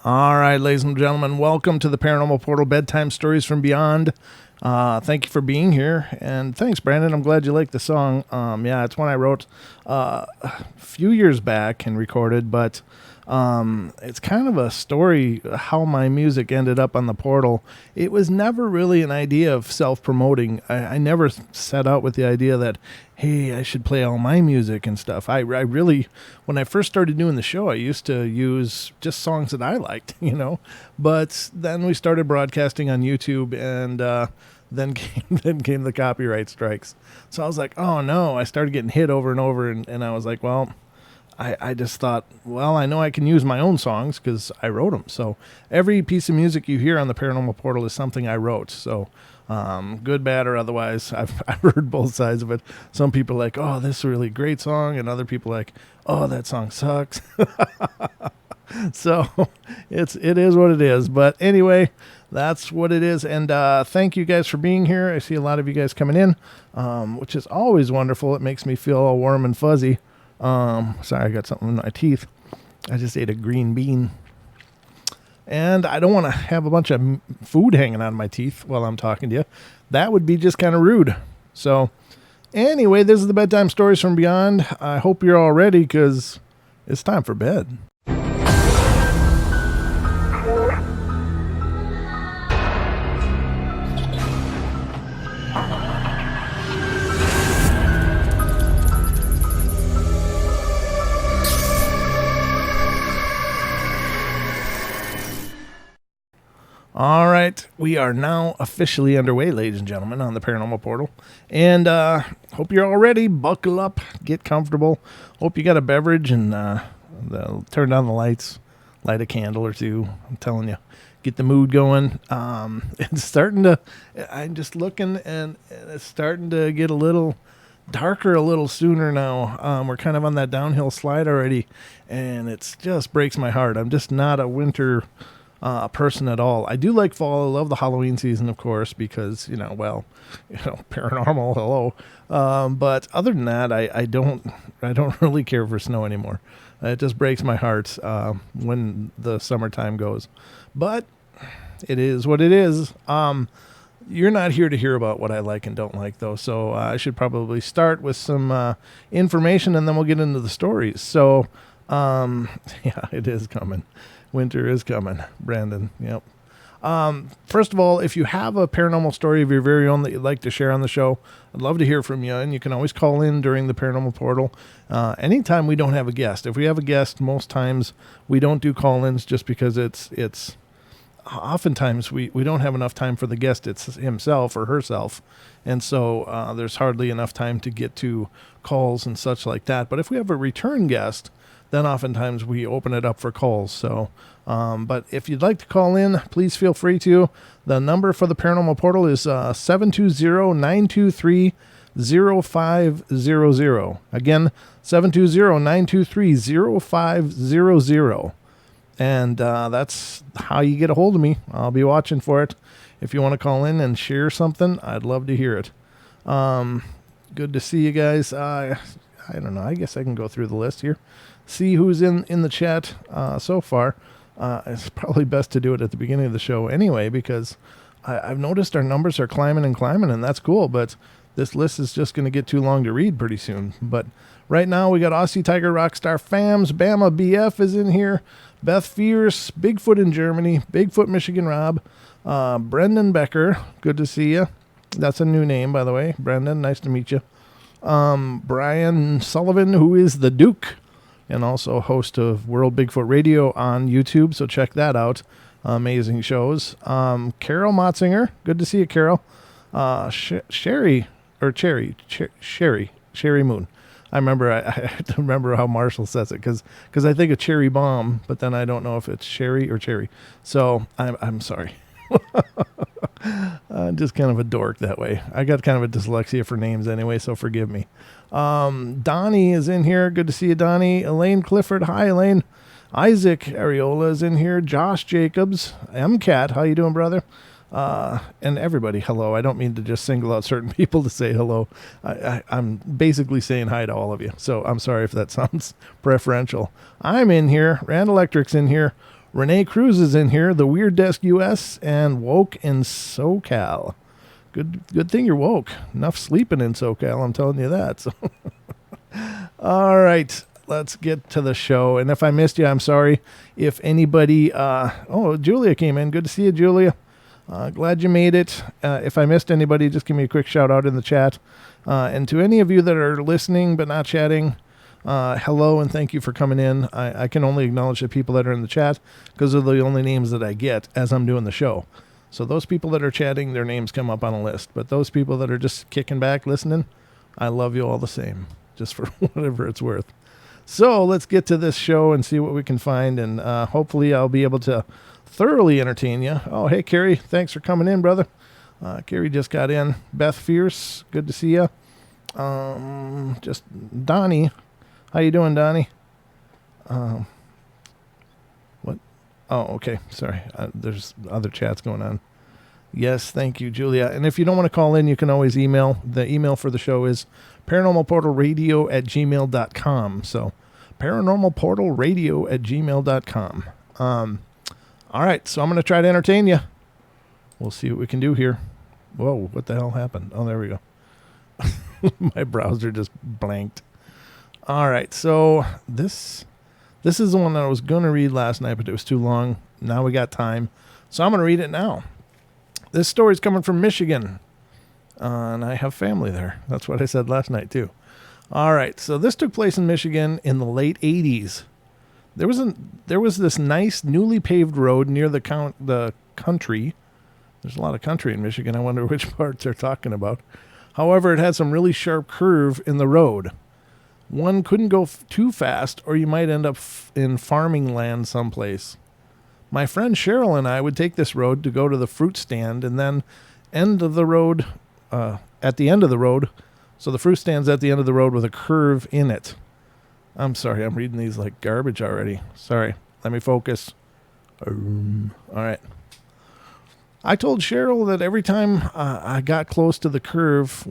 All right, ladies and gentlemen, welcome to the Paranormal Portal Bedtime Stories From Beyond. Thank you for being here, and thanks, Brandon. I'm glad you like the song. It's one I wrote a few years back and recorded, but it's kind of a story how my music ended up on the portal. It was never really an idea of self-promoting. I never set out with the idea that, hey, I should play all my music and stuff. I really, when I first started doing the show, I used to use just songs that I liked, But then we started broadcasting on YouTube, and then came the copyright strikes. So I was like, oh no, I started getting hit over and over, and I was like, well, I just thought, well, I know I can use my own songs because I wrote them. So every piece of music you hear on the Paranormal Portal is something I wrote. So good, bad, or otherwise, I've heard both sides of it. Some people are like, oh, this is a really great song. And other people are like, oh, that song sucks. So it is what it is. But anyway, that's what it is. And thank you guys for being here. I see a lot of you guys coming in, which is always wonderful. It makes me feel all warm and fuzzy. Sorry, I got something in my teeth. I just ate a green bean. And I don't want to have a bunch of food hanging out of my teeth while I'm talking to you. That would be just kind of rude. So anyway, this is the Bedtime Stories From Beyond. I hope you're all ready because it's time for bed. All right, we are now officially underway, ladies and gentlemen, on the Paranormal Portal. And hope you're all ready. Buckle up, get comfortable. Hope you got a beverage and turn down the lights, light a candle or two. I'm telling you, get the mood going. It's starting to, I'm just looking, and it's starting to get a little darker a little sooner now. We're kind of on that downhill slide already, and it just breaks my heart. I'm just not a winter person at all. I do like fall. I love the Halloween season, of course, because, paranormal, hello. But other than that, I don't really care for snow anymore. It just breaks my heart when the summertime goes. But it is what it is. You're not here to hear about what I like and don't like, though, so I should probably start with some information, and then we'll get into the stories. So, it is coming. Winter is coming, Brandon. Yep. First of all, if you have a paranormal story of your very own that you'd like to share on the show, I'd love to hear from you. And you can always call in during the Paranormal Portal. Anytime we don't have a guest. If we have a guest, most times we don't do call-ins just because it's oftentimes we don't have enough time for the guest. It's himself or herself. And so there's hardly enough time to get to calls and such like that. But if we have a return guest, then oftentimes we open it up for calls. So, but if you'd like to call in, please feel free to. The number for the Paranormal Portal is 720-923-0500. Again, 720-923-0500. And that's how you get a hold of me. I'll be watching for it. If you want to call in and share something, I'd love to hear it. Good to see you guys. I don't know. I guess I can go through the list here. See who's in the chat so far. It's probably best to do it at the beginning of the show anyway, because I've noticed our numbers are climbing, and that's cool, but this list is just going to get too long to read pretty soon. But right now we got Aussie Tiger Rockstar Fams, Bama BF is in here, Beth Fierce, Bigfoot in Germany, Bigfoot Michigan Rob, Brendan Becker, good to see you. That's a new name, by the way. Brendan, nice to meet you. Brian Sullivan, who is the Duke, and also host of World Bigfoot Radio on YouTube, so check that out. Amazing shows. Carol Motzinger, good to see you, Carol. Sherry Moon. I have to remember how Marshall says it, because I think of cherry bomb, but then I don't know if it's Sherry or cherry. So I'm sorry. I'm just kind of a dork that way. I got kind of a dyslexia for names anyway, so forgive me. Donnie is in here. Good to see you, Donnie. Elaine Clifford. Hi, Elaine. Isaac Areola is in here. Josh Jacobs. MCAT. How you doing, brother? And everybody, hello. I don't mean to just single out certain people to say hello. I'm basically saying hi to all of you. So I'm sorry if that sounds preferential. I'm in here. Rand Electric's in here. Renee Cruz is in here, the Weird Desk US, and Woke in SoCal. Good thing you're woke. Enough sleeping in SoCal, I'm telling you that. So, all right, let's get to the show. And if I missed you, I'm sorry. If anybody, Julia came in. Good to see you, Julia. Glad you made it. If I missed anybody, just give me a quick shout out in the chat. And to any of you that are listening but not chatting, hello and thank you for coming in. I can only acknowledge the people that are in the chat because they're the only names that I get as I'm doing the show. So those people that are chatting, their names come up on a list. But those people that are just kicking back, listening, I love you all the same, just for whatever it's worth. So let's get to this show and see what we can find. And hopefully I'll be able to thoroughly entertain you. Oh, hey, Carrie. Thanks for coming in, brother. Carrie just got in. Beth Fierce, good to see you. Just Donnie. How you doing, Donnie? What? Oh, okay. Sorry. There's other chats going on. Yes, thank you, Julia. And if you don't want to call in, you can always email. The email for the show is paranormalportalradio@gmail.com. So paranormalportalradio@gmail.com. All right, so I'm going to try to entertain you. We'll see what we can do here. Whoa, what the hell happened? Oh, there we go. My browser just blanked. All right, so this is the one that I was going to read last night, but it was too long. Now we got time, so I'm going to read it now. This story is coming from Michigan, and I have family there. That's what I said last night, too. All right, so this took place in Michigan in the late 80s. There was this nice, newly paved road near the country. There's a lot of country in Michigan. I wonder which parts they're talking about. However, it had some really sharp curve in the road. One couldn't go too fast, or you might end up in farming land someplace. My friend Cheryl and I would take this road to go to the fruit stand, and then at the end of the road. So the fruit stand's at the end of the road with a curve in it. I'm sorry, I'm reading these like garbage already. Sorry, let me focus. All right. I told Cheryl that every time I got close to the curve,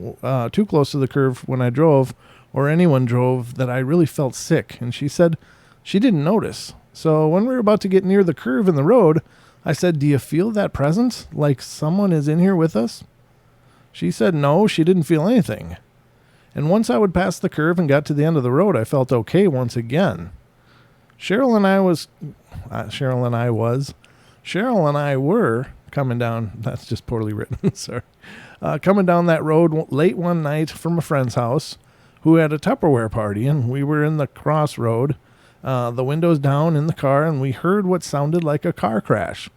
too close to the curve when I drove, or anyone drove, that I really felt sick. And she said she didn't notice. So when we were about to get near the curve in the road, I said, "Do you feel that presence? Like someone is in here with us?" She said no, she didn't feel anything. And once I would pass the curve and got to the end of the road, I felt okay once again. Cheryl and I were coming down, that's just poorly written, sorry. Coming down that road late one night from a friend's house who had a Tupperware party, and we were in the crossroad, the windows down in the car, and we heard what sounded like a car crash.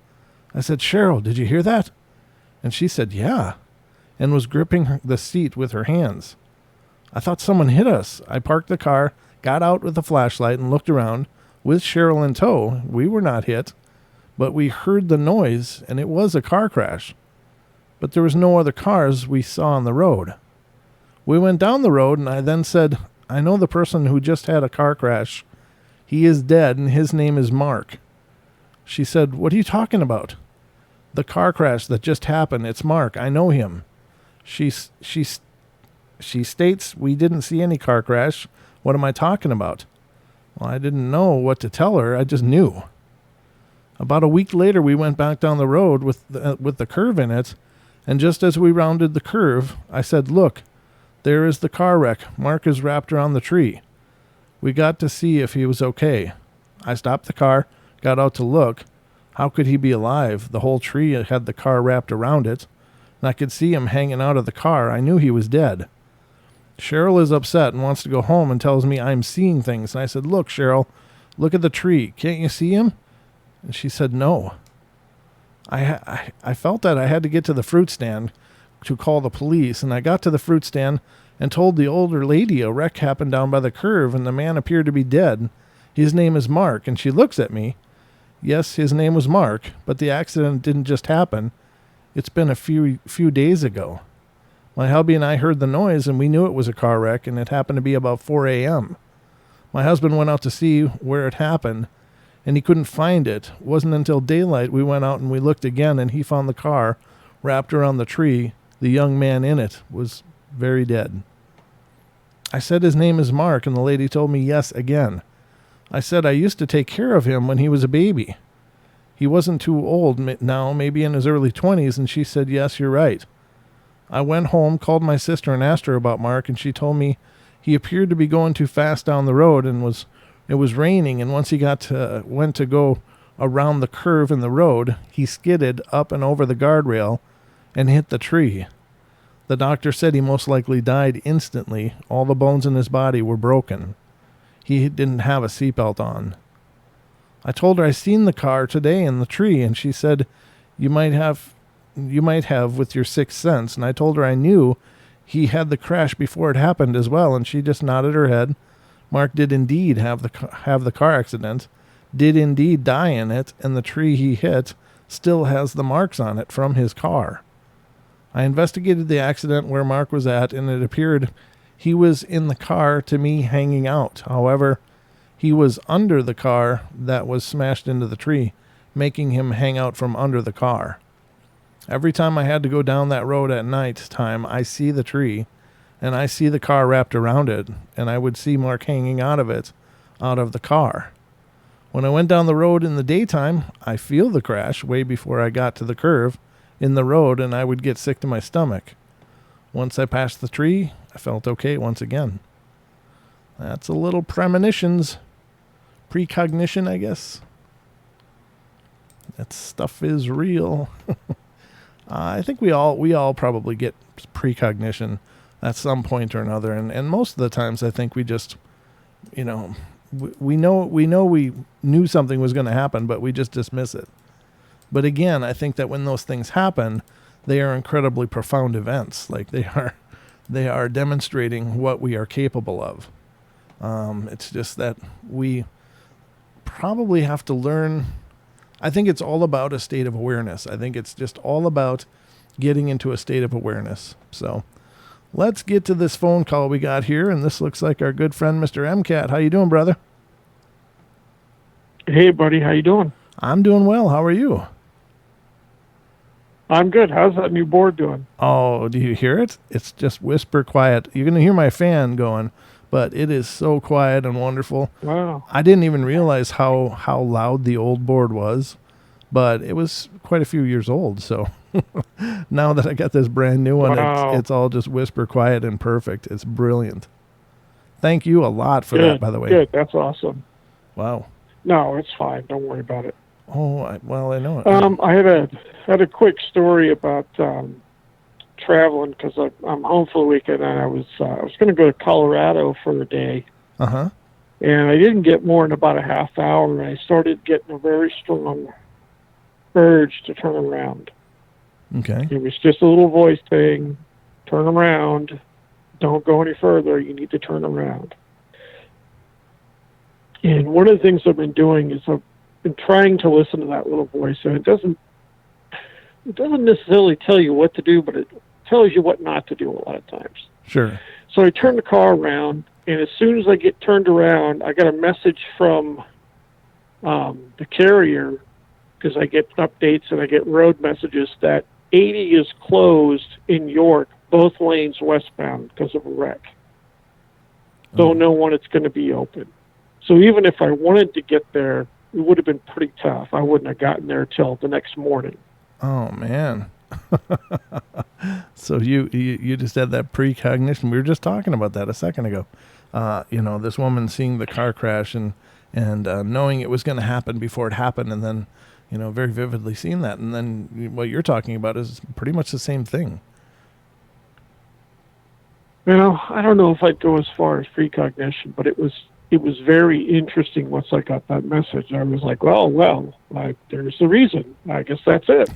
I said, "Cheryl, did you hear that?" And she said, "Yeah," and was gripping the seat with her hands. I thought someone hit us. I parked the car, got out with a flashlight, and looked around. With Cheryl in tow, we were not hit, but we heard the noise, and it was a car crash. But there was no other cars we saw on the road. We went down the road, and I then said, "I know the person who just had a car crash. He is dead, and his name is Mark." She said, "What are you talking about?" "The car crash that just happened. It's Mark. I know him." She states, "We didn't see any car crash. What am I talking about?" Well, I didn't know what to tell her. I just knew. About a week later, we went back down the road with the curve in it, and just as we rounded the curve, I said, "Look, there is the car wreck. Mark is wrapped around the tree." We got to see if he was okay. I stopped the car, got out to look. How could he be alive? The whole tree had the car wrapped around it, and I could see him hanging out of the car. I knew he was dead. Cheryl is upset and wants to go home and tells me I'm seeing things. And I said, "Look, Cheryl, look at the tree. Can't you see him?" And she said, "No." I felt that I had to get to the fruit stand to call the police, and I got to the fruit stand and told the older lady a wreck happened down by the curve, and the man appeared to be dead. His name is Mark. And she looks at me. Yes, his name was Mark, but the accident didn't just happen. It's been a few days ago. My hubby and I heard the noise, and we knew it was a car wreck, and it happened to be about 4 a.m. My husband went out to see where it happened, and he couldn't find it. It wasn't until daylight we went out and we looked again, and he found the car wrapped around the tree. The young man in it was very dead. I said his name is Mark, and the lady told me yes again. I said I used to take care of him when he was a baby. He wasn't too old now, maybe in his early 20s, and she said, yes, you're right. I went home, called my sister, and asked her about Mark, and she told me he appeared to be going too fast down the road, and it was raining, and once he went to go around the curve in the road, he skidded up and over the guardrail and hit the tree. The doctor said he most likely died instantly. All the bones in his body were broken. He didn't have a seatbelt on. I told her I seen the car today in the tree, and she said, you might have with your sixth sense. And I told her I knew he had the crash before it happened as well, and she just nodded her head. Mark did indeed have the car accident, did indeed die in it, and the tree he hit still has the marks on it from his car. I investigated the accident where Mark was at, and it appeared he was in the car to me hanging out. However, he was under the car that was smashed into the tree, making him hang out from under the car. Every time I had to go down that road at night time, I see the tree, and I see the car wrapped around it, and I would see Mark hanging out of the car. When I went down the road in the daytime, I feel the crash way before I got to the curve in the road, and I would get sick to my stomach. Once I passed the tree, I felt okay once again. That's a little premonitions. Precognition, I guess. That stuff is real. I think we all probably get precognition at some point or another, and most of the times I think we just, we know we knew something was going to happen, but we just dismiss it. But again, I think that when those things happen, they are incredibly profound events. Like they are demonstrating what we are capable of. It's just that we probably have to learn. I think it's all about a state of awareness. I think it's just all about getting into a state of awareness. So let's get to this phone call we got here, and this looks like our good friend, Mr. MCAT. How you doing, brother? Hey, buddy. How you doing? I'm doing well. How are you? I'm good. How's that new board doing? Oh, do you hear it? It's just whisper quiet. You're going to hear my fan going, but it is so quiet and wonderful. Wow. I didn't even realize how loud the old board was, but it was quite a few years old. So now that I got this brand new one, Wow. it's all just whisper quiet and perfect. It's brilliant. Thank you a lot for that, by the way. Good. That's awesome. Wow. No, it's fine. Don't worry about it. Oh, I know it. I had a quick story about traveling because I'm home for the weekend, and I was going to go to Colorado for a day. Uh-huh. And I didn't get more than about a half hour, and I started getting a very strong urge to turn around. Okay. It was just a little voice saying, turn around, don't go any further, you need to turn around. And one of the things I've been doing is I've been trying to listen to that little voice, and it doesn't necessarily tell you what to do, but it tells you what not to do a lot of times. Sure. So I turn the car around, and as soon as I get turned around, I got a message from the carrier, because I get updates and I get road messages that 80 is closed in York, both lanes westbound because of a wreck. Don't know when it's going to be open. So even if I wanted to get there, it would have been pretty tough. I wouldn't have gotten there till the next morning. Oh, man. So you just had that precognition. We were just talking about that a second ago. This woman seeing the car crash and knowing it was going to happen before it happened, and then, very vividly seeing that. And then what you're talking about is pretty much the same thing. I don't know if I'd go as far as precognition, but it was very interesting once I got that message. I was like, there's the reason. I guess that's it.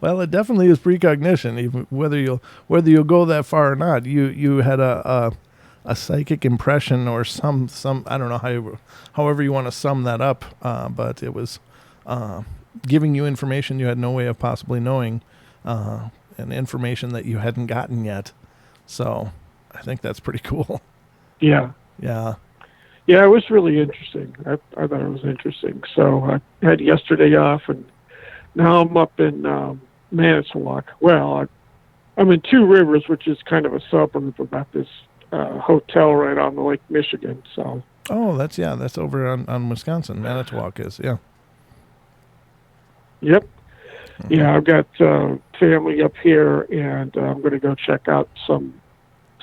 Well, it definitely is precognition, even whether you'll go that far or not. You had a psychic impression or some I don't know however you want to sum that up, but it was giving you information you had no way of possibly knowing, and information that you hadn't gotten yet. So I think that's pretty cool. Yeah. Yeah. Yeah, it was really interesting. I thought it was interesting. So I had yesterday off, and now I'm up in Manitowoc. Well, I'm in Two Rivers, which is kind of a suburb about this hotel right on the Lake Michigan. So. Oh, that's over on Wisconsin. Manitowoc is, yeah. Yep. Yeah, I've got family up here, and I'm going to go check out some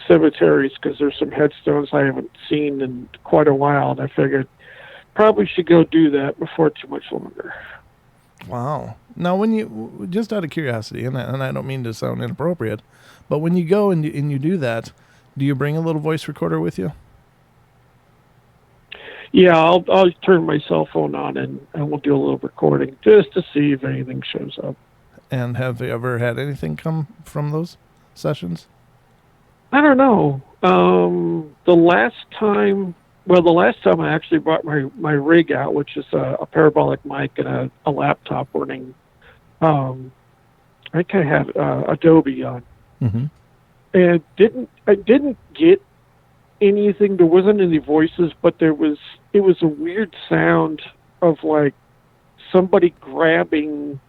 cemeteries because there's some headstones I haven't seen in quite a while, and I figured probably should go do that before too much longer. Wow. Now, when you, just out of curiosity, and I don't mean to sound inappropriate, but when you go and you do that, do you bring a little voice recorder with you? Yeah, I'll turn my cell phone on and we'll do a little recording just to see if anything shows up. And have you ever had anything come from those sessions? I don't know. The last time I actually brought my rig out, which is a parabolic mic and a laptop running. I think I had Adobe on, Mm-hmm. and I didn't get anything. There wasn't any voices, but it was a weird sound of like somebody grabbing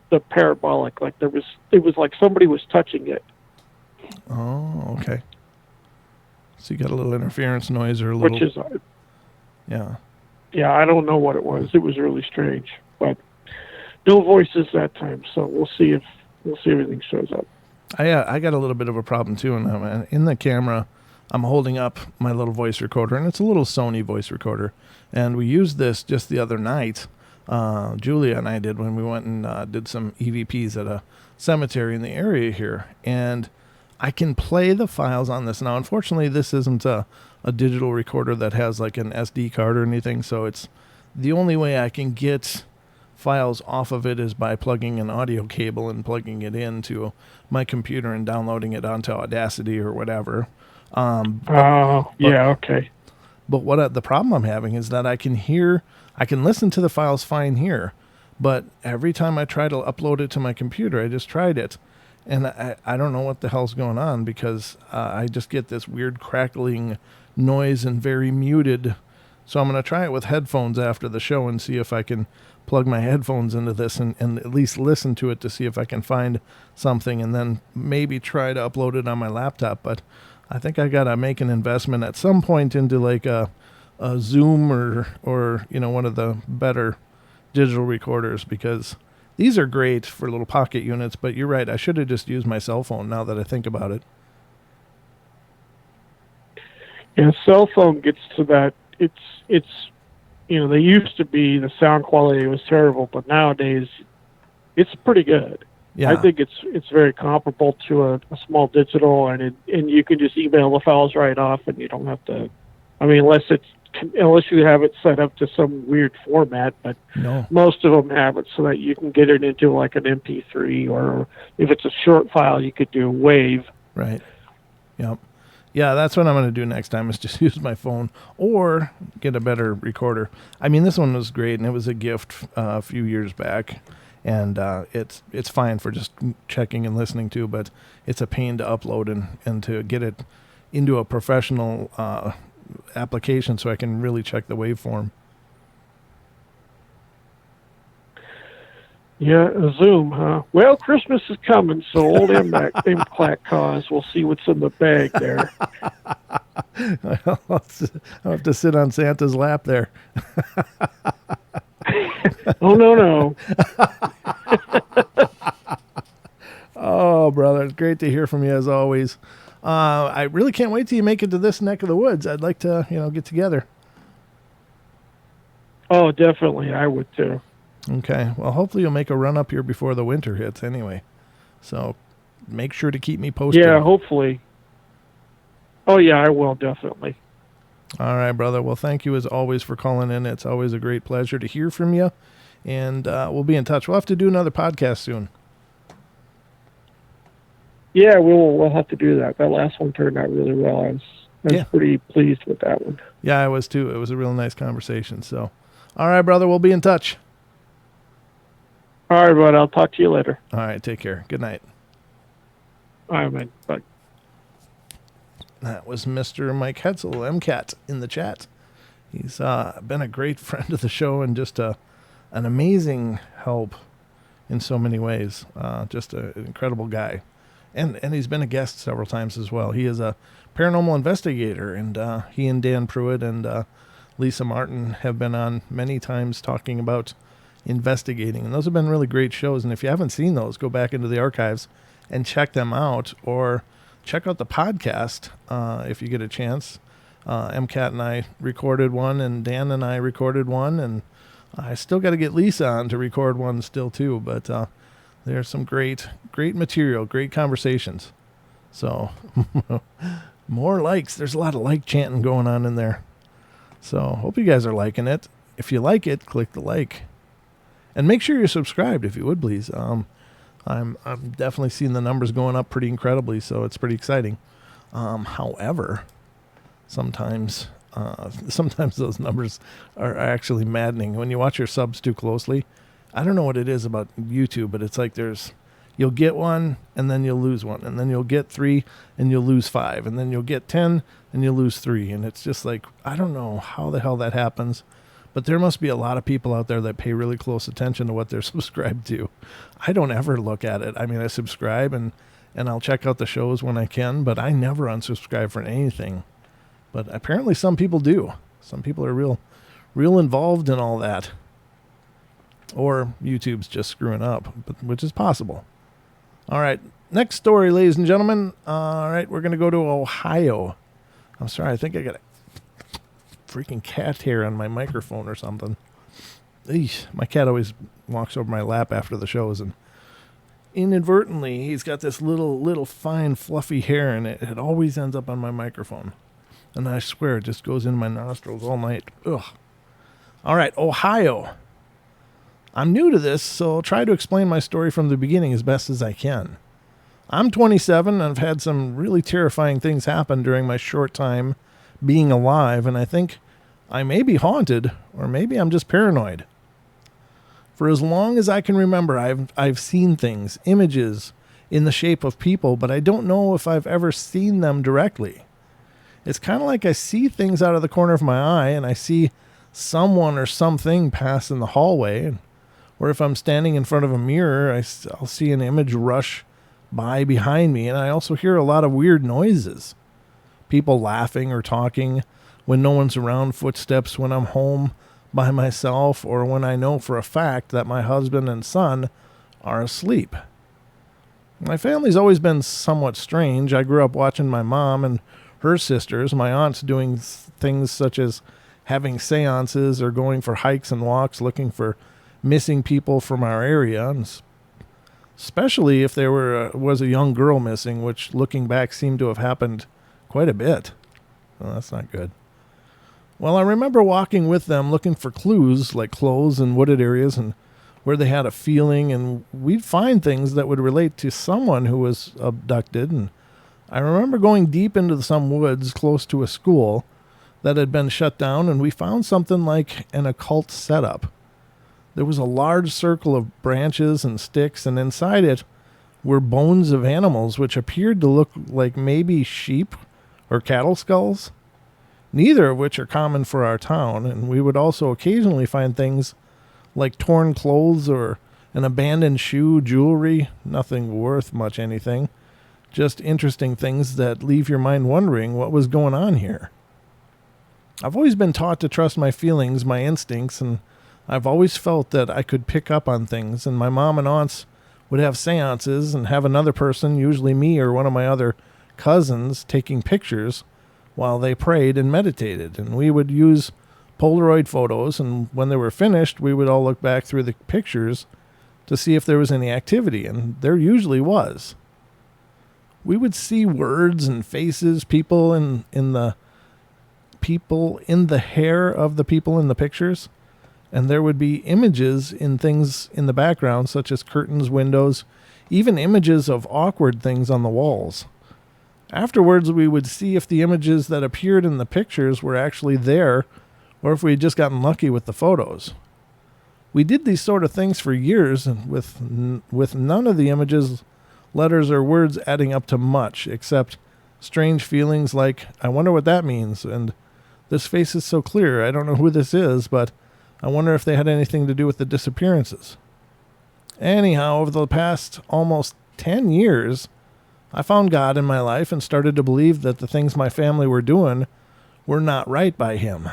the parabolic. Like it was like somebody was touching it. Oh, okay. So you got a little interference noise or a little... Which is, yeah. yeah, I don't know what it was. It was really strange, but no voices that time. So we'll see if anything shows up. I got a little bit of a problem too, and in the camera, I'm holding up my little voice recorder, and it's a little Sony voice recorder, and we used this just the other night. Julia and I did when we went and did some EVPs at a cemetery in the area here, and I can play the files on this. Now, unfortunately, this isn't a digital recorder that has like an SD card or anything, so it's the only way I can get files off of it is by plugging an audio cable and plugging it into my computer and downloading it onto Audacity or whatever. Yeah, okay. But the problem I'm having is that I can listen to the files fine here, but every time I try to upload it to my computer, I just tried it, and I don't know what the hell's going on because I just get this weird crackling noise and very muted. So I'm going to try it with headphones after the show and see if I can plug my headphones into this and at least listen to it to see if I can find something, and then maybe try to upload it on my laptop. But I think I got to make an investment at some point into like a Zoom or one of the better digital recorders, because these are great for little pocket units, but you're right, I should have just used my cell phone now that I think about it. Yeah, cell phone gets to that. It's they used to be, the sound quality was terrible, but nowadays it's pretty good. Yeah. I think it's very comparable to a small digital, and you can just email the files right off, and you don't have to. I mean, unless you have it set up to some weird format, but No. most of them have it so that you can get it into like an MP3, or if it's a short file, you could do a WAV. Right. Yep. Yeah, that's what I'm going to do next time, is just use my phone or get a better recorder. I mean, this one was great, and it was a gift a few years back, and it's fine for just checking and listening to, but it's a pain to upload and to get it into a professional application so I can really check the waveform. Yeah, a Zoom, huh? Well, Christmas is coming, so old MCAT cause. We'll see what's in the bag there. I'll have to sit on Santa's lap there. Oh, no. Oh, brother, it's great to hear from you as always. I really can't wait till you make it to this neck of the woods. I'd like to, get together. Oh, definitely. I would too. Okay. Well, hopefully you'll make a run up here before the winter hits anyway. So make sure to keep me posted. Yeah, hopefully. Oh, yeah, I will, definitely. All right, brother. Well, thank you as always for calling in. It's always a great pleasure to hear from you. And we'll be in touch. We'll have to do another podcast soon. Yeah, we'll have to do that. That last one turned out really well. I was pretty pleased with that one. Yeah, I was too. It was a real nice conversation. So, all right, brother. We'll be in touch. All right, bud. I'll talk to you later. All right. Take care. Good night. All right, man. Bye. That was Mr. Mike Hetzel, MCAT, in the chat. He's been a great friend of the show and just an amazing help in so many ways. Just an incredible guy. And he's been a guest several times as well. He is a paranormal investigator, and he and Dan Pruitt and Lisa Martin have been on many times talking about, investigating. And those have been really great shows. And if you haven't seen those, go back into the archives and check them out, or check out the podcast if you get a chance. MCAT and I recorded one, and Dan and I recorded one, and I still got to get Lisa on to record one still too. But there's some great material, great conversations. So more likes. There's a lot of like chanting going on in there. So hope you guys are liking it. If you like it, click the like. And make sure you're subscribed if you would, please. I'm definitely seeing the numbers going up pretty incredibly, so it's pretty exciting. However, sometimes those numbers are actually maddening. When you watch your subs too closely, I don't know what it is about YouTube, but it's like you'll get one and then you'll lose one, and then you'll get 3 and you'll lose 5, and then you'll get 10 and you'll lose 3. And it's just like, I don't know how the hell that happens. But there must be a lot of people out there that pay really close attention to what they're subscribed to. I don't ever look at it. I mean, I subscribe and I'll check out the shows when I can, but I never unsubscribe for anything. But apparently some people do. Some people are real involved in all that. Or YouTube's just screwing up, which is possible. All right, next story, ladies and gentlemen. All right, we're going to go to Ohio. I'm sorry, I think I got a freaking cat hair on my microphone or something. Eesh, my cat always walks over my lap after the shows, and inadvertently he's got this little fine fluffy hair, and it always ends up on my microphone. And I swear it just goes in my nostrils all night. Ugh. All right, Ohio. I'm new to this, so I'll try to explain my story from the beginning as best as I can. I'm 27, and I've had some really terrifying things happen during my short time being alive, and I think I may be haunted, or maybe I'm just paranoid. For as long as I can remember, I've seen things, images in the shape of people, but I don't know if I've ever seen them directly. It's kind of like I see things out of the corner of my eye, and I see someone or something pass in the hallway, or if I'm standing in front of a mirror, I'll see an image rush by behind me, and I also hear a lot of weird noises. People laughing or talking when no one's around, footsteps when I'm home by myself, or when I know for a fact that my husband and son are asleep. My family's always been somewhat strange. I grew up watching my mom and her sisters, my aunts, doing things such as having seances or going for hikes and walks looking for missing people from our area, and especially if there was a young girl missing, which looking back seemed to have happened quite a bit. Well, that's not good. Well, I remember walking with them looking for clues like clothes and wooded areas and where they had a feeling, and we'd find things that would relate to someone who was abducted. And I remember going deep into some woods close to a school that had been shut down, and we found something like an occult setup. There was a large circle of branches and sticks, and inside it were bones of animals which appeared to look like maybe sheep or cattle skulls, neither of which are common for our town. And we would also occasionally find things like torn clothes or an abandoned shoe, jewelry, nothing worth much anything, just interesting things that leave your mind wondering what was going on here. I've always been taught to trust my feelings, my instincts, and I've always felt that I could pick up on things, and my mom and aunts would have seances and have another person, usually me or one of my other cousins, taking pictures while they prayed and meditated. And we would use Polaroid photos, and when they were finished, we would all look back through the pictures to see if there was any activity, and there usually was. We would see words and faces, people in the hair of the people in the pictures, and there would be images in things in the background, such as curtains, windows, even images of awkward things on the walls. Afterwards, we would see if the images that appeared in the pictures were actually there, or if we had just gotten lucky with the photos. We did these sort of things for years, and with none of the images, letters, or words adding up to much, except strange feelings like, I wonder what that means, and this face is so clear, I don't know who this is, but I wonder if they had anything to do with the disappearances. Anyhow, over the past almost 10 years, I found God in my life and started to believe that the things my family were doing were not right by Him.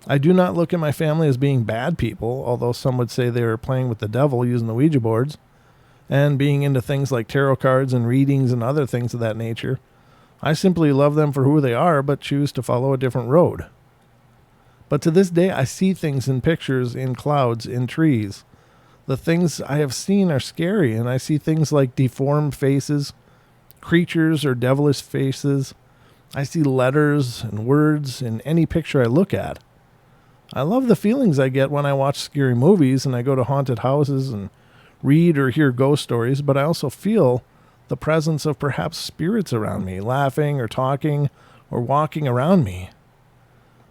I do not look at my family as being bad people, although some would say they are playing with the devil using the Ouija boards and being into things like tarot cards and readings and other things of that nature. I simply love them for who they are, but choose to follow a different road. But to this day, I see things in pictures, in clouds, in trees. The things I have seen are scary, and I see things like deformed faces, creatures or devilish faces. I see letters and words in any picture I look at. I love the feelings I get when I watch scary movies and I go to haunted houses and read or hear ghost stories, but I also feel the presence of perhaps spirits around me, laughing or talking or walking around me.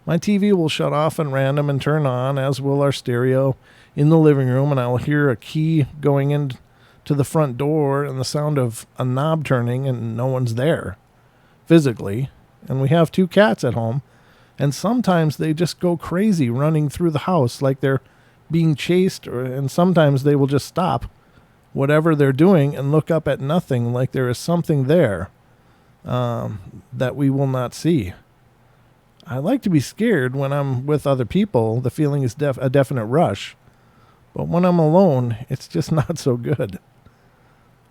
My TV will shut off at random and turn on, as will our stereo in the living room, and I will hear a key going into the front door and the sound of a knob turning, and no one's there physically. And we have 2 cats at home, and sometimes they just go crazy running through the house like they're being chased, and sometimes they will just stop whatever they're doing and look up at nothing like there is something there that we will not see. I like to be scared when I'm with other people. The feeling is a definite rush. But when I'm alone, it's just not so good.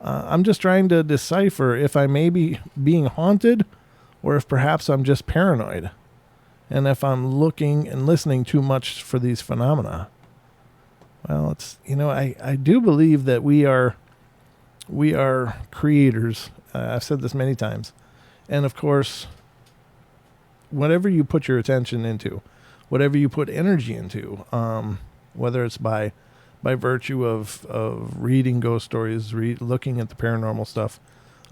I'm just trying to decipher if I may be being haunted or if perhaps I'm just paranoid. And if I'm looking and listening too much for these phenomena. Well, I do believe that we are creators. I've said this many times. And of course, whatever you put your attention into, whatever you put energy into, whether it's by virtue of reading ghost stories, looking at the paranormal stuff,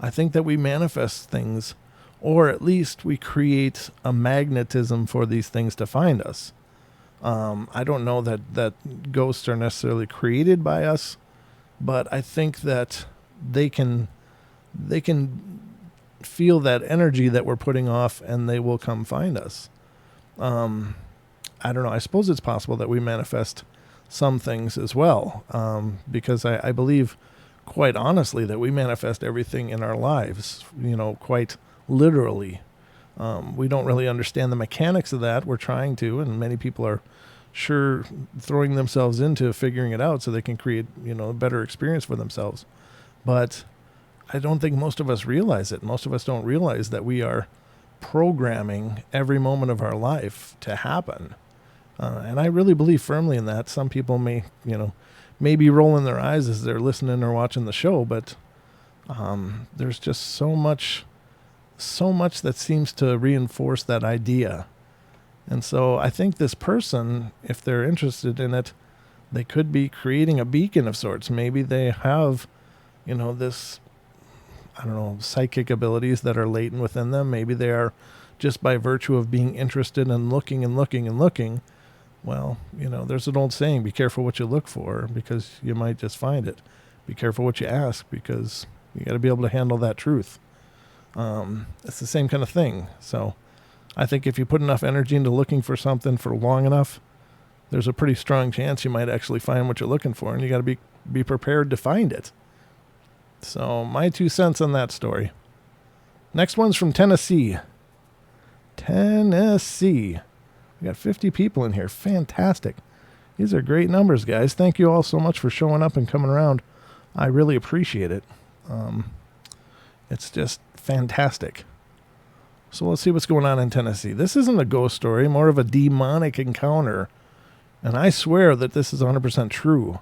I think that we manifest things, or at least we create a magnetism for these things to find us. I don't know that ghosts are necessarily created by us, but I think that they can feel that energy that we're putting off, and they will come find us. I don't know. I suppose it's possible that we manifest some things as well, because I believe quite honestly that we manifest everything in our lives, quite literally. We don't really understand the mechanics of that. We're trying to, and many people are sure throwing themselves into figuring it out so they can create, a better experience for themselves. But I don't think most of us realize it. Most of us don't realize that we are programming every moment of our life to happen. And I really believe firmly in that. Some people may be rolling their eyes as they're listening or watching the show, but there's just so much that seems to reinforce that idea. And so I think this person, if they're interested in it, they could be creating a beacon of sorts. Maybe they have, this, psychic abilities that are latent within them. Maybe they are just by virtue of being interested and looking and looking and looking. Well, there's an old saying, be careful what you look for, because you might just find it. Be careful what you ask, because you got to be able to handle that truth. It's the same kind of thing. So I think if you put enough energy into looking for something for long enough, there's a pretty strong chance you might actually find what you're looking for, and you got to be prepared to find it. So my 2 cents on that story. Next one's from Tennessee. We got 50 people in here. Fantastic. These are great numbers, guys. Thank you all so much for showing up and coming around. I really appreciate it. It's just fantastic. So let's see what's going on in Tennessee. This isn't a ghost story, more of a demonic encounter. And I swear that this is 100% true.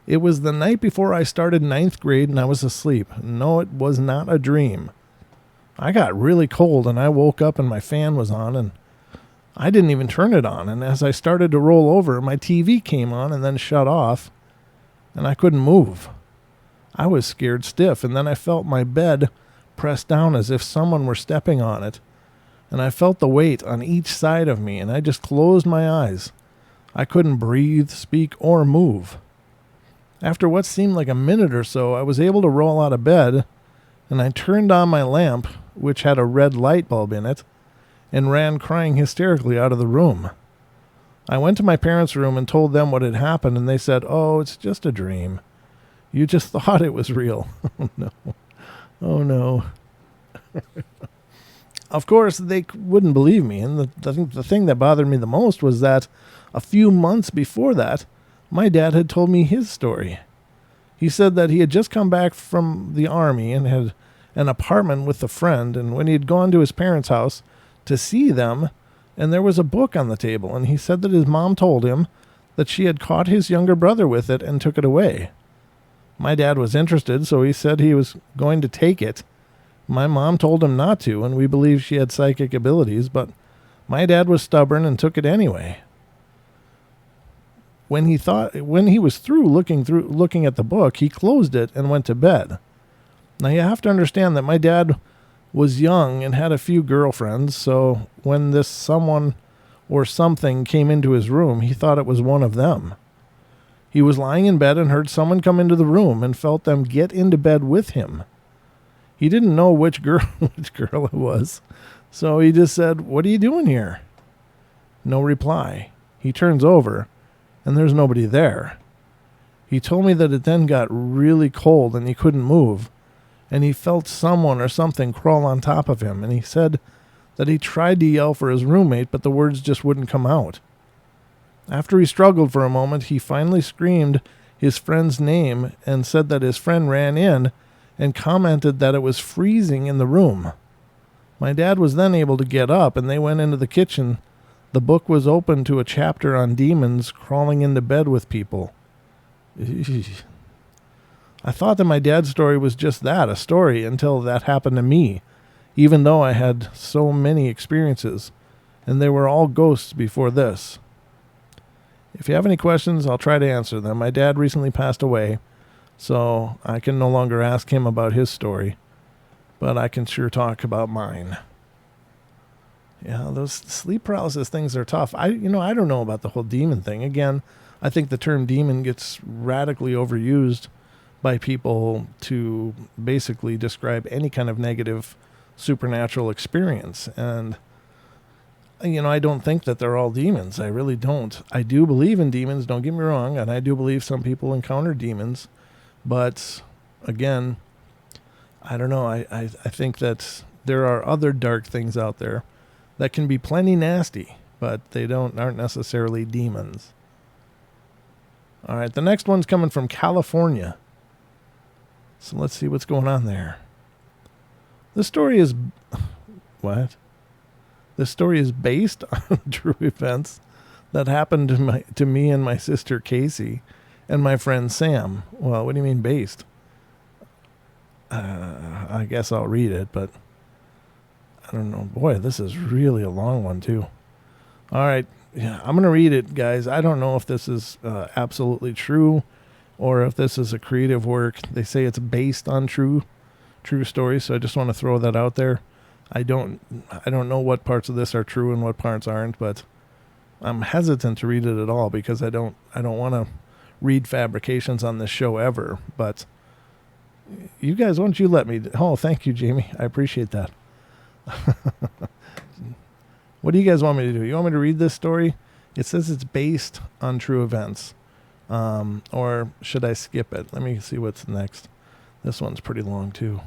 It was the night before I started 9th grade and I was asleep. No, it was not a dream. I got really cold and I woke up and my fan was on and I didn't even turn it on. And as I started to roll over, my TV came on and then shut off and I couldn't move. I was scared stiff, and then I felt my bed pressed down as if someone were stepping on it. And I felt the weight on each side of me, and I just closed my eyes. I couldn't breathe, speak, or move. After what seemed like a minute or so, I was able to roll out of bed, and I turned on my lamp, which had a red light bulb in it, and ran crying hysterically out of the room. I went to my parents' room and told them what had happened, and they said, "Oh, it's just a dream. You just thought it was real." Oh, no. Oh, no. Of course, they wouldn't believe me, and the thing that bothered me the most was that a few months before that, my dad had told me his story. He said that he had just come back from the army and had an apartment with a friend, and when he had gone to his parents' house to see them, and there was a book on the table, and he said that his mom told him that she had caught his younger brother with it and took it away. My dad was interested, so he said he was going to take it. My mom told him not to, and we believed she had psychic abilities, but my dad was stubborn and took it anyway. When he was through looking at the book, he closed it and went to bed. Now you have to understand that my dad was young and had a few girlfriends, so when this someone or something came into his room, he thought it was one of them. He was lying in bed and heard someone come into the room and felt them get into bed with him. He didn't know which girl it was, so he just said, "What are you doing here?" No reply. He turns over, and there's nobody there. He told me that it then got really cold and he couldn't move, and he felt someone or something crawl on top of him, and he said that he tried to yell for his roommate, but the words just wouldn't come out. After he struggled for a moment, he finally screamed his friend's name and said that his friend ran in and commented that it was freezing in the room. My dad was then able to get up, and they went into the kitchen. The book was open to a chapter on demons crawling into bed with people. Eesh. I thought that my dad's story was just that, a story, until that happened to me, even though I had so many experiences, and they were all ghosts before this. If you have any questions, I'll try to answer them. My dad recently passed away, so I can no longer ask him about his story, but I can sure talk about mine. Yeah, those sleep paralysis things are tough. I don't know about the whole demon thing. Again, I think the term demon gets radically overused by people to basically describe any kind of negative supernatural experience. And, I don't think that they're all demons. I really don't. I do believe in demons, don't get me wrong, and I do believe some people encounter demons. But, again, I don't know. I think that there are other dark things out there that can be plenty nasty, but they aren't necessarily demons. All right, the next one's coming from California. So let's see what's going on there. This story is... What? This story is based on true events that happened to me and my sister Casey and my friend Sam. Well, what do you mean based? I guess I'll read it, but I don't know. Boy, this is really a long one, too. All right. Yeah, I'm going to read it, guys. I don't know if this is absolutely true or if this is a creative work. They say it's based on true stories, so I just want to throw that out there. I don't know what parts of this are true and what parts aren't, but I'm hesitant to read it at all because I don't want to read fabrications on this show ever. But you guys, why don't you let me? Oh, thank you, Jamie. I appreciate that. What do you guys want me to do? You want me to read this story? It says it's based on true events. Or should I skip it? Let me see what's next. This one's pretty long too.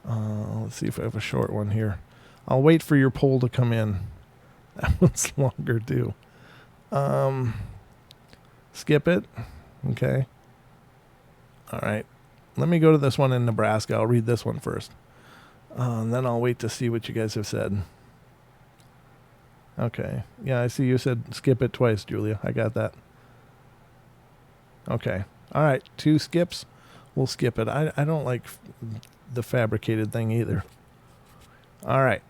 Let's see if I have a short one here. I'll wait for your poll to come in. That one's longer too. Skip it. Okay. All right. Let me go to this one in Nebraska. I'll read this one first. And then I'll wait to see what you guys have said. Okay. Yeah, I see you said skip it twice, Julia. I got that. Okay. All right. 2 skips. We'll skip it. I don't like the fabricated thing either. All right.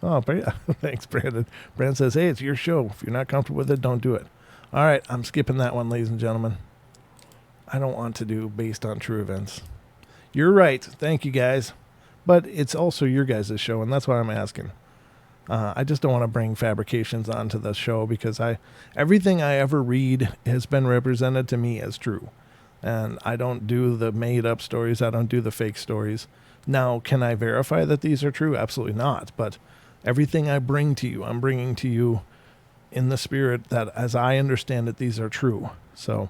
Oh, thanks, Brandon. Brandon says, hey, it's your show. If you're not comfortable with it, don't do it. All right. I'm skipping that one, ladies and gentlemen. I don't want to do based on true events. You're right. Thank you, guys. But it's also your guys' show, and that's why I'm asking. I just don't want to bring fabrications onto the show because everything I ever read has been represented to me as true. And I don't do the made-up stories. I don't do the fake stories. Now, can I verify that these are true? Absolutely not. But everything I bring to you, I'm bringing to you in the spirit that, as I understand it, these are true. So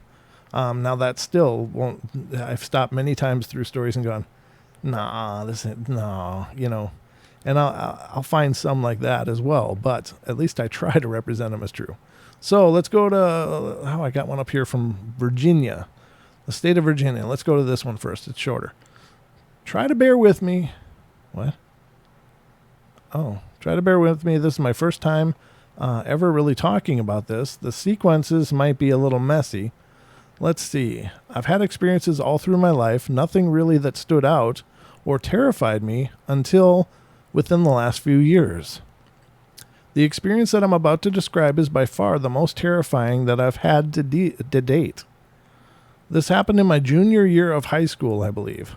now that still won't... I've stopped many times through stories and gone, nah, this ain't, no, and I'll find some like that as well, but at least I try to represent them as true. So let's go to, I got one up here from Virginia, the state of Virginia. Let's go to this one first. It's shorter. Try to bear with me. What? Oh, try to bear with me. This is my first time ever really talking about this. The sequences might be a little messy. Let's see. I've had experiences all through my life, nothing really that stood out or terrified me until within the last few years. The experience that I'm about to describe is by far the most terrifying that I've had to date. This happened in my junior year of high school, I believe.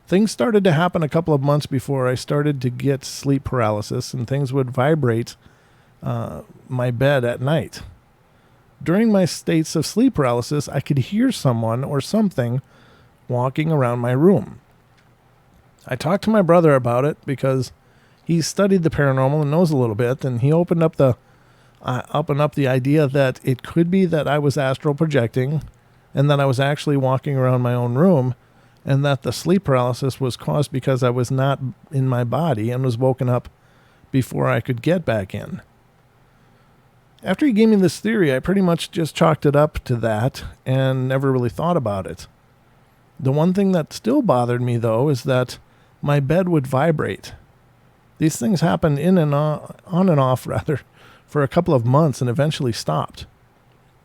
Things started to happen a couple of months before I started to get sleep paralysis, and things would vibrate my bed at night. During my states of sleep paralysis, I could hear someone or something walking around my room. I talked to my brother about it because he studied the paranormal and knows a little bit, and he opened up the idea that it could be that I was astral projecting and that I was actually walking around my own room, and that the sleep paralysis was caused because I was not in my body and was woken up before I could get back in. After he gave me this theory, I pretty much just chalked it up to that and never really thought about it. The one thing that still bothered me, though, is that my bed would vibrate. These things happened on and off, for a couple of months and eventually stopped.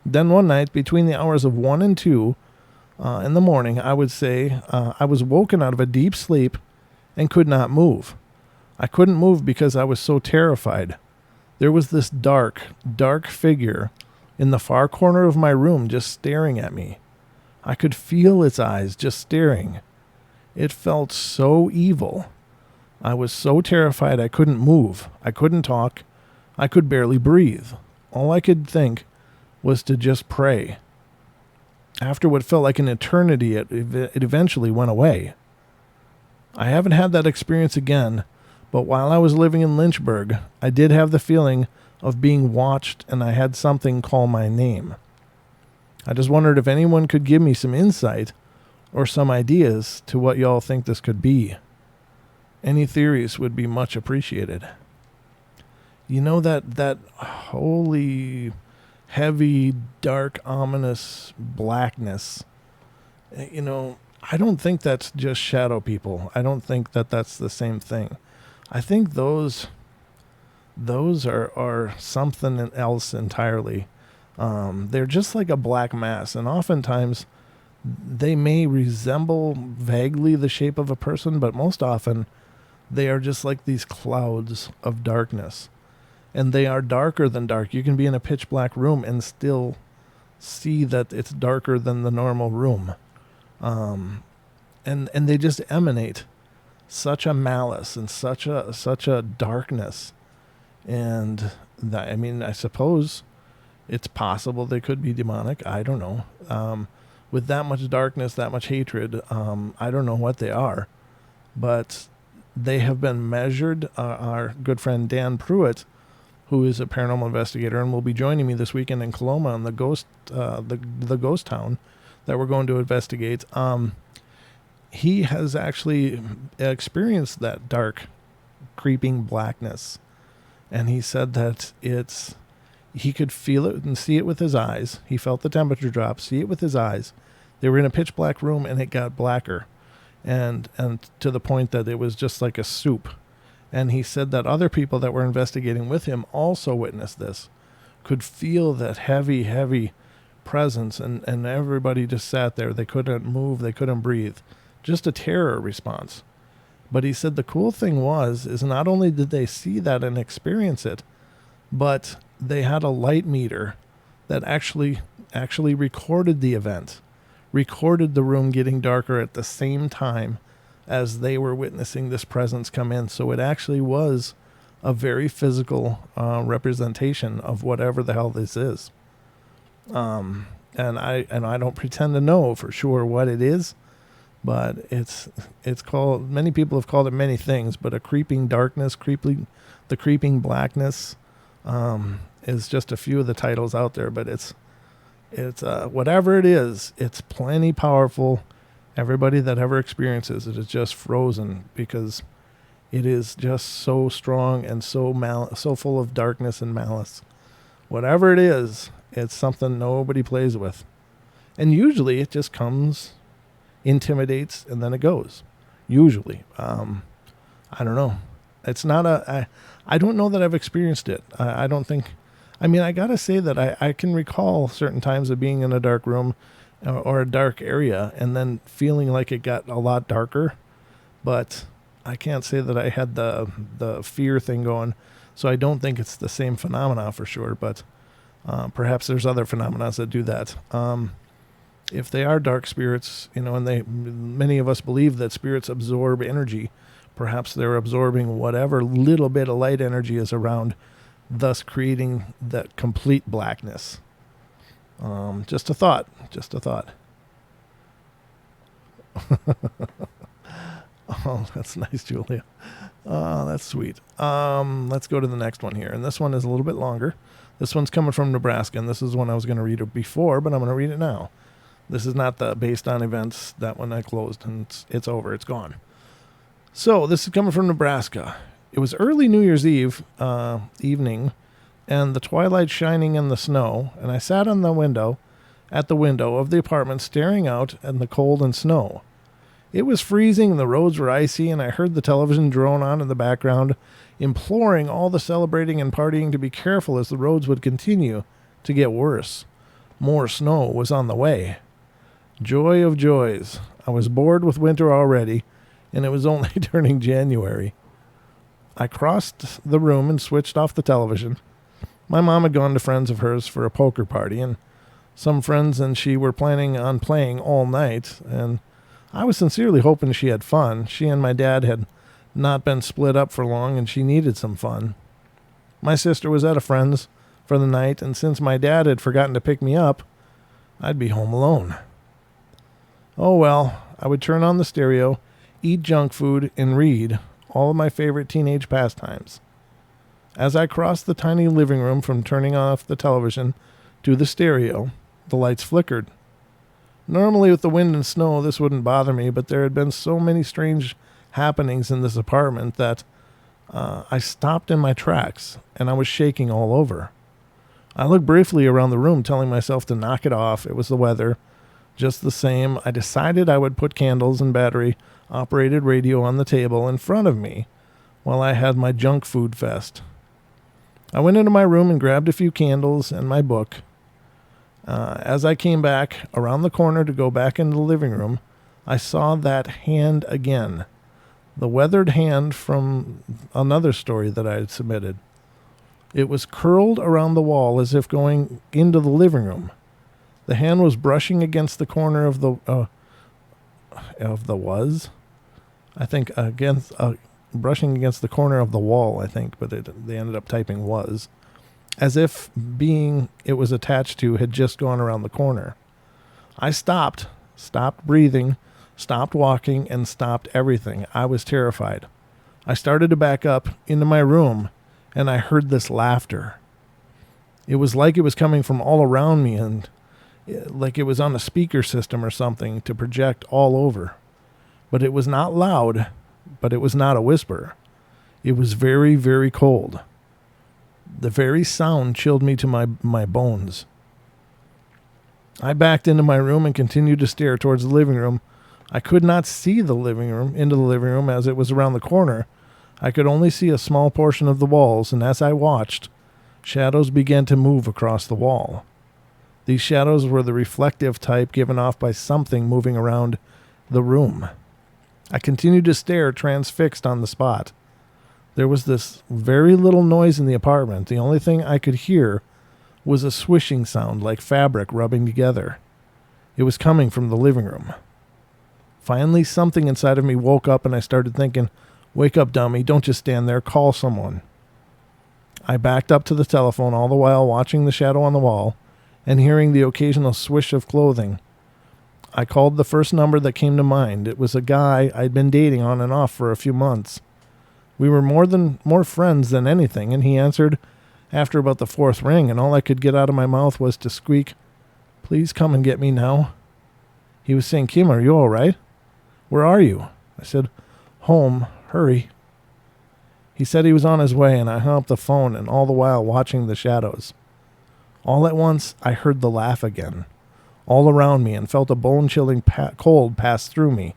Then one night, between the hours of 1 and 2 in the morning, I would say I was woken out of a deep sleep and could not move. I couldn't move because I was so terrified. There was this dark figure in the far corner of my room just staring at me. I could feel its eyes just staring. It felt so evil. I was so terrified I couldn't move. I couldn't talk. I could barely breathe. All I could think was to just pray. After what felt like an eternity, it eventually went away. I haven't had that experience again, but while I was living in Lynchburg, I did have the feeling of being watched, and I had something call my name. I just wondered if anyone could give me some insight or some ideas to what y'all think this could be. Any theories would be much appreciated. That holy, heavy, dark, ominous blackness, I don't think that's just shadow people. I don't think that that's the same thing. I think those are something else entirely. They're just like a black mass, and oftentimes they may resemble vaguely the shape of a person, but most often they are just like these clouds of darkness. And they are darker than dark. You can be in a pitch black room and still see that it's darker than the normal room. And they just emanate such a malice and such a darkness. And I suppose it's possible they could be demonic. I don't know. With that much darkness, that much hatred, I don't know what they are. But they have been measured. Our good friend Dan Pruitt, who is a paranormal investigator and will be joining me this weekend in Coloma in the ghost town that we're going to investigate. He has actually experienced that dark, creeping blackness, and he said that he could feel it and see it with his eyes. He felt the temperature drop, see it with his eyes. They were in a pitch black room, and it got blacker, and to the point that it was just like a soup. And he said that other people that were investigating with him also witnessed this, could feel that heavy, heavy presence, and everybody just sat there. They couldn't move, they couldn't breathe. Just a terror response. But he said the cool thing is not only did they see that and experience it, but they had a light meter that actually recorded the event, recorded the room getting darker at the same time as they were witnessing this presence come in. So it actually was a very physical representation of whatever the hell this is. And I don't pretend to know for sure what it is, but it's called, many people have called it many things, but a creeping darkness, the creeping blackness is just a few of the titles out there. But it's whatever it is, it's plenty powerful. Everybody that ever experiences it is just frozen because it is just so strong and so full of darkness and malice. Whatever it is, it's something nobody plays with. And usually it just comes, intimidates, and then it goes. Usually. I don't know. It's not I don't know that I've experienced it. I don't think, I mean, I gotta say that I can recall certain times of being in a dark room or a dark area and then feeling like it got a lot darker, but I can't say that I had the fear thing going, so I don't think it's the same phenomena for sure, but perhaps there's other phenomena that do that. If they are dark spirits, and many of us believe that spirits absorb energy, perhaps they're absorbing whatever little bit of light energy is around, thus creating that complete blackness. Just a thought. Oh, that's nice, Julia. Oh, that's sweet. Let's go to the next one here. And this one is a little bit longer. This one's coming from Nebraska, and this is one I was going to read before, but I'm going to read it now. This is not the based on events. That one I closed, and it's over. It's gone. So this is coming from Nebraska. It was early New Year's Eve evening, and the twilight shining in the snow, and I sat at the window of the apartment staring out at the cold and snow. It was freezing and the roads were icy, and I heard the television drone on in the background, imploring all the celebrating and partying to be careful as the roads would continue to get worse. More snow was on the way. Joy of joys. I was bored with winter already, and it was only turning January. I crossed the room and switched off the television. My mom had gone to friends of hers for a poker party, and some friends and she were planning on playing all night, and I was sincerely hoping she had fun. She and my dad had not been split up for long, and she needed some fun. My sister was at a friend's for the night, and since my dad had forgotten to pick me up, I'd be home alone. Oh well, I would turn on the stereo, eat junk food, and read, all of my favorite teenage pastimes. As I crossed the tiny living room from turning off the television to the stereo, the lights flickered. Normally with the wind and snow this wouldn't bother me, but there had been so many strange happenings in this apartment that I stopped in my tracks, and I was shaking all over. I looked briefly around the room, telling myself to knock it off. It was the weather. Just the same, I decided I would put candles and battery-operated radio on the table in front of me while I had my junk food fest. I went into my room and grabbed a few candles and my book. As I came back around the corner to go back into the living room, I saw that hand again. The weathered hand from another story that I had submitted. It was curled around the wall as if going into the living room. The hand was brushing against the corner of the brushing against the corner of the wall, I think, but they ended up typing was, as if being it was attached to had just gone around the corner. I stopped breathing, stopped walking, and stopped everything. I was terrified. I started to back up into my room, and I heard this laughter. It was like it was coming from all around me, and like it was on a speaker system or something to project all over. But it was not loud, but it was not a whisper. It was very, very cold. The very sound chilled me to my bones. I backed into my room and continued to stare towards the living room. I could not see into the living room as it was around the corner. I could only see a small portion of the walls, and as I watched, shadows began to move across the wall. These shadows were the reflective type given off by something moving around the room. I continued to stare, transfixed on the spot. There was this very little noise in the apartment. The only thing I could hear was a swishing sound like fabric rubbing together. It was coming from the living room. Finally, something inside of me woke up, and I started thinking, "Wake up, dummy. Don't just stand there. Call someone." I backed up to the telephone, all the while watching the shadow on the wall and hearing the occasional swish of clothing. I called the first number that came to mind. It was a guy I'd been dating on and off for a few months. We were more friends than anything, and he answered after about the fourth ring, and all I could get out of my mouth was to squeak, "Please come and get me now." He was saying, "Kim, are you all right?" "Where are you?" I said, "Home. Hurry." He said he was on his way, and I hung up the phone, and all the while watching the shadows. All at once, I heard the laugh again, all around me, and felt a bone-chilling cold pass through me.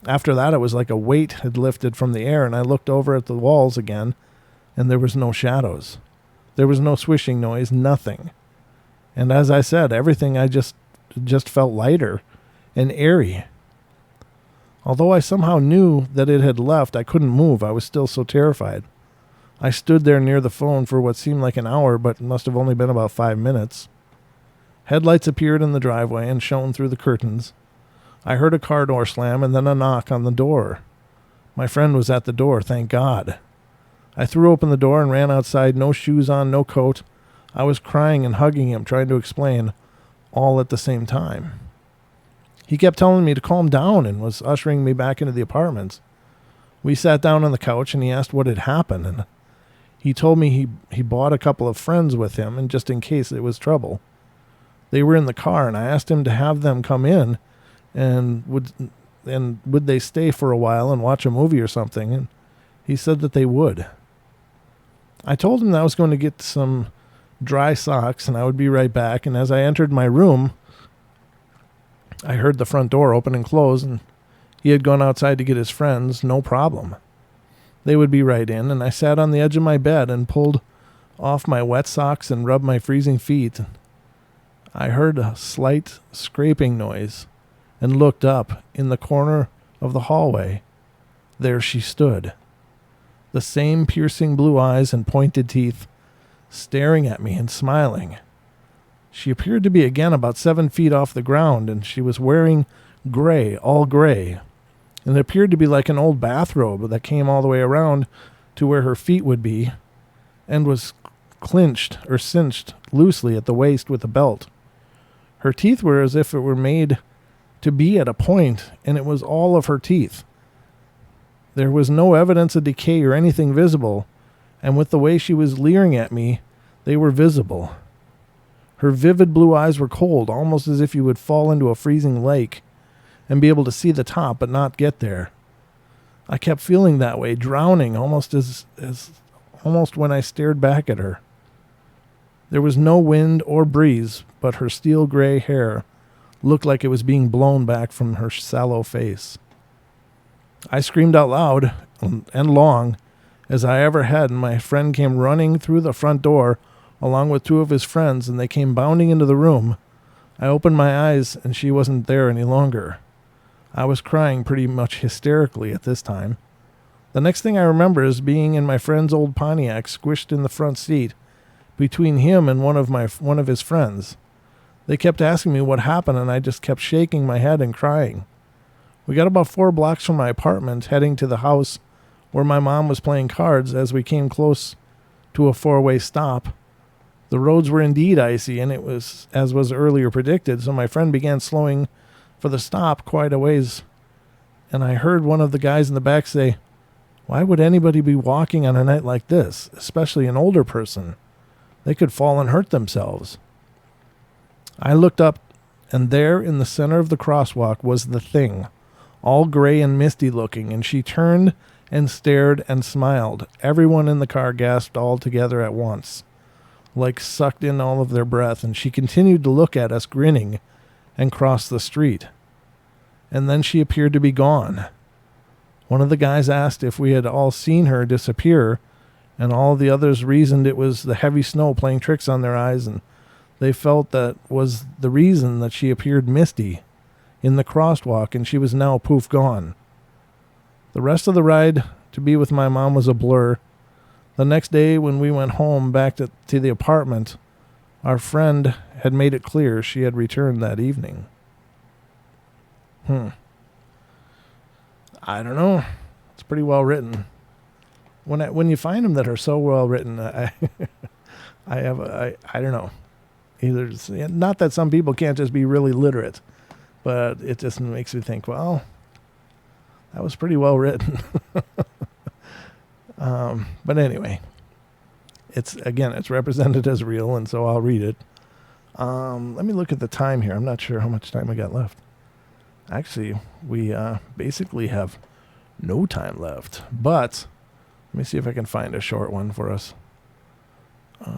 After that, it was like a weight had lifted from the air, and I looked over at the walls again, and there was no shadows. There was no swishing noise, nothing. And as I said, everything I just felt lighter and airy. Although I somehow knew that it had left, I couldn't move. I was still so terrified. I stood there near the phone for what seemed like an hour, but must have only been about 5 minutes. Headlights appeared in the driveway and shone through the curtains. I heard a car door slam and then a knock on the door. My friend was at the door, thank God. I threw open the door and ran outside, no shoes on, no coat. I was crying and hugging him, trying to explain, all at the same time. He kept telling me to calm down and was ushering me back into the apartments. We sat down on the couch and he asked what had happened, and he told me he brought a couple of friends with him, and just in case it was trouble. They were in the car, and I asked him to have them come in, and would they stay for a while and watch a movie or something, and he said that they would. I told him that I was going to get some dry socks and I would be right back, and as I entered my room, I heard the front door open and close, and he had gone outside to get his friends, no problem. They would be right in, and I sat on the edge of my bed and pulled off my wet socks and rubbed my freezing feet. I heard a slight scraping noise and looked up. In the corner of the hallway, there she stood. The same piercing blue eyes and pointed teeth, staring at me and smiling. She appeared to be again about 7 feet off the ground, and she was wearing gray, all gray. And it appeared to be like an old bathrobe that came all the way around to where her feet would be, and was clinched or cinched loosely at the waist with a belt. Her teeth were as if it were made to be at a point, and it was all of her teeth. There was no evidence of decay or anything visible, and with the way she was leering at me, they were visible. Her vivid blue eyes were cold, almost as if you would fall into a freezing lake and be able to see the top but not get there. I kept feeling that way, drowning almost almost when I stared back at her. There was no wind or breeze, but her steel gray hair looked like it was being blown back from her sallow face. I screamed out loud and long as I ever had, and my friend came running through the front door along with 2 of his friends, and they came bounding into the room. I opened my eyes, and she wasn't there any longer. I was crying pretty much hysterically at this time. The next thing I remember is being in my friend's old Pontiac, squished in the front seat between him and one of his friends. They kept asking me what happened, and I just kept shaking my head and crying. We got about 4 blocks from my apartment, heading to the house where my mom was playing cards. As we came close to a 4-way stop, the roads were indeed icy, and it was, as was earlier predicted, so my friend began slowing for the stop quite a ways, and I heard one of the guys in the back say, "Why would anybody be walking on a night like this, especially an older person? They could fall and hurt themselves." I looked up, and there in the center of the crosswalk was the thing, all gray and misty looking, and she turned and stared and smiled. Everyone in the car gasped all together at once, like sucked in all of their breath, and she continued to look at us, grinning, and crossed the street. And then she appeared to be gone. One of the guys asked if we had all seen her disappear, and all the others reasoned it was the heavy snow playing tricks on their eyes, and they felt that was the reason that she appeared misty in the crosswalk, and she was now poof gone. The rest of the ride to be with my mom was a blur. The next day when we went home back to the apartment, our friend had made it clear she had returned that evening. I don't know. It's pretty well written. When you find them that are so well written, I don't know. Either, not that some people can't just be really literate, but it just makes me think, well, that was pretty well written. But anyway, it's represented as real, and so I'll read it. Let me look at the time here. I'm not sure how much time I got left. Actually, we basically have no time left. But let me see if I can find a short one for us. I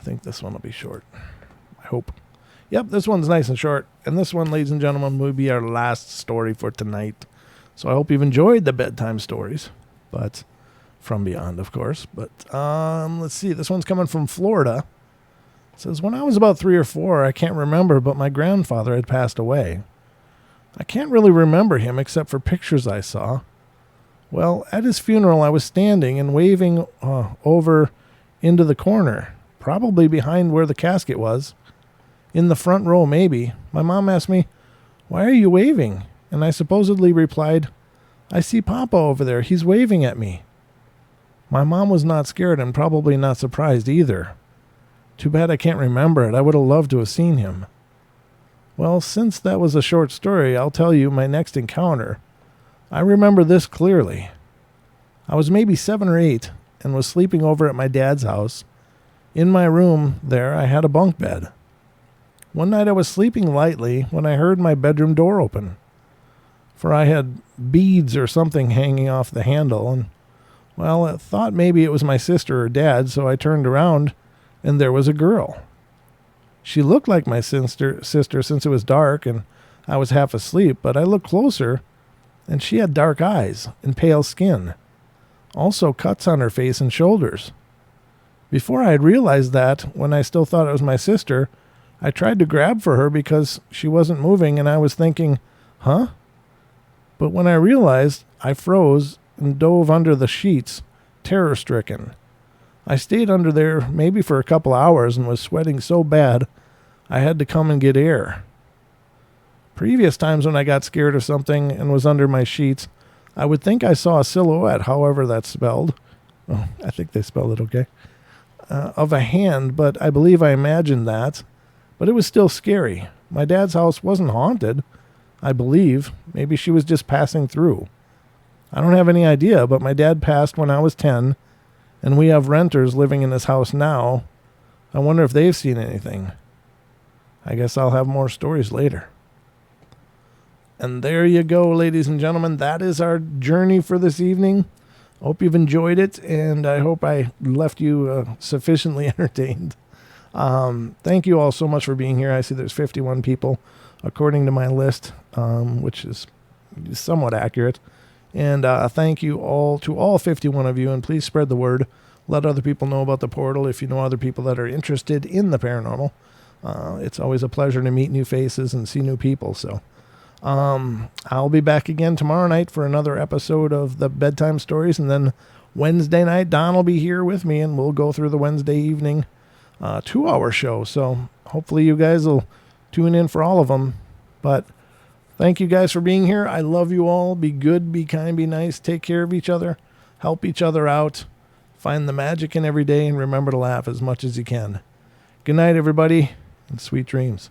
think this one will be short. I hope. Yep, this one's nice and short. And this one, ladies and gentlemen, will be our last story for tonight. So I hope you've enjoyed the bedtime stories. But from beyond, of course. But let's see. This one's coming from Florida. It says, when I was about 3 or 4, I can't remember, but my grandfather had passed away. I can't really remember him except for pictures I saw. Well, at his funeral, I was standing and waving over into the corner, probably behind where the casket was. In the front row, maybe. My mom asked me, "Why are you waving?" And I supposedly replied, "I see Papa over there. He's waving at me." My mom was not scared and probably not surprised either. Too bad I can't remember it. I would have loved to have seen him. Well, since that was a short story, I'll tell you my next encounter. I remember this clearly. I was maybe 7 or 8 and was sleeping over at my dad's house. In my room there, I had a bunk bed. One night I was sleeping lightly when I heard my bedroom door open, for I had beads or something hanging off the handle, and, well, I thought maybe it was my sister or dad, so I turned around, and there was a girl. She looked like my sister since it was dark and I was half asleep, but I looked closer, and she had dark eyes and pale skin, also cuts on her face and shoulders. Before I had realized that, when I still thought it was my sister, I tried to grab for her because she wasn't moving, and I was thinking, huh? But when I realized, I froze and dove under the sheets, terror-stricken. I stayed under there maybe for a couple hours and was sweating so bad I had to come and get air. Previous times when I got scared of something and was under my sheets, I would think I saw a silhouette, however that's spelled. Oh, I think they spelled it okay. Of a hand, but I believe I imagined that. But it was still scary. My dad's house wasn't haunted, I believe. Maybe she was just passing through. I don't have any idea, but my dad passed when I was 10, and we have renters living in this house now. I wonder if they've seen anything. I guess I'll have more stories later. And there you go, ladies and gentlemen. That is our journey for this evening. Hope you've enjoyed it, and I hope I left you sufficiently entertained. Thank you all so much for being here. I see there's 51 people according to my list, which is somewhat accurate. And thank you all to all 51 of you, and please spread the word. Let other people know about the portal if you know other people that are interested in the paranormal. It's always a pleasure to meet new faces and see new people. So I'll be back again tomorrow night for another episode of the Bedtime Stories, and then Wednesday night, Don will be here with me, and we'll go through the Wednesday evening 2-hour show. So hopefully you guys will tune in for all of them. But thank you guys for being here. I love you all. Be good, be kind, be nice. Take care of each other. Help each other out. Find the magic in every day, and remember to laugh as much as you can. Good night, everybody, and sweet dreams.